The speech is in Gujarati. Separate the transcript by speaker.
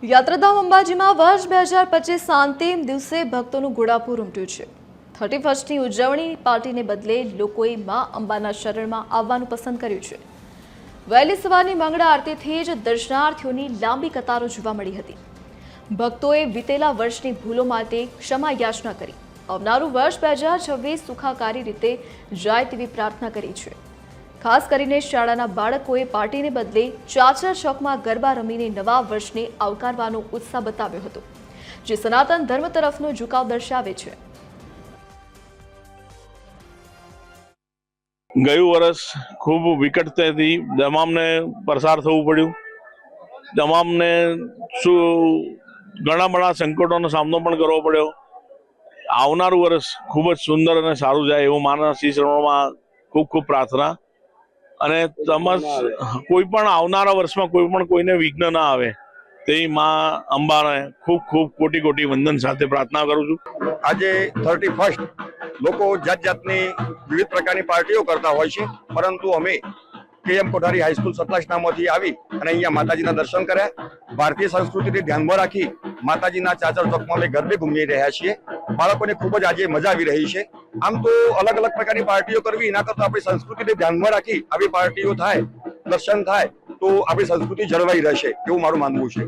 Speaker 1: યાત્રાધામ અંબાજીમાં વર્ષ 2025 અંતિમ દિવસે ભક્તોનું ઘોડાપુર ઉમટ્યું છે। 31મી ઉજવણી પાર્ટીને બદલે લોકોએ મા અંબાના શરણમાં આવવાનું પસંદ કર્યું છે। વહેલી સવારની મંગળા આરતીથી જ દર્શનાર્થીઓની લાંબી કતારો જોવા મળી હતી। ભક્તોએ વિતેલા વર્ષની ભૂલો માટે ક્ષમા યાચના કરી આવનારું વર્ષ 2026 સુખાકારી રીતે જાય તેવી પ્રાર્થના કરી છે। ખાસ કરીને શાળાના બાળકોએ પાર્ટીને બદલે ચાચર ચોકમાં ગરબા રમીને નવા વર્ષને આવકારવાનો ઉત્સાહ બતાવ્યો હતો, જે સનાતન ધર્મ તરફનો ઝુકાવ દર્શાવે છે।
Speaker 2: ગયું વર્ષ ખૂબ વિકટતાથી તમામને પસાર થવું પડ્યું। તમામને ઘણા બધા સંકટોનો સામનો પણ કરવો પડ્યો। આવનારું વર્ષ ખૂબ જ સુંદર અને સારું જાય એવું માનવ શ્રી ચરણોમાં ખૂબ ખૂબ પ્રાર્થના। અને કોઈ પણ આવનારા વર્ષમાં કોઈ પણ કોઈને વિઘ્ન ના આવે તેવી માં અંબાને ખૂબ ખૂબ કોટી કોટી વંદન સાથે પ્રાર્થના કરું છું।
Speaker 3: આજે 31 લોકો જાત જાતની વિવિધ પ્રકારની પાર્ટીઓ કરતા હોય છે, પરંતુ અમે KM કોઠારી હાઈસ્કૂલ સતલાસણામાંથી આવી અને અહીંયા માતાજીના દર્શન કર્યા। ભારતીય સંસ્કૃતિને ધ્યાનમાં રાખી માતાજીના ચાચર ચોકમાં અમે ગરબે ઘૂમી રહ્યા છીએ। બાળકોને ખૂબ જ આજે મજા આવી રહી છે। આમ તો અલગ અલગ પ્રકારની પાર્ટીઓ કરવી એના કરતાં આપણી સંસ્કૃતિને ધ્યાનમાં રાખી આવી પાર્ટીઓ થાય, દર્શન થાય તો આપણી સંસ્કૃતિ જળવાઈ રહેશે એવું મારું માનવું છે।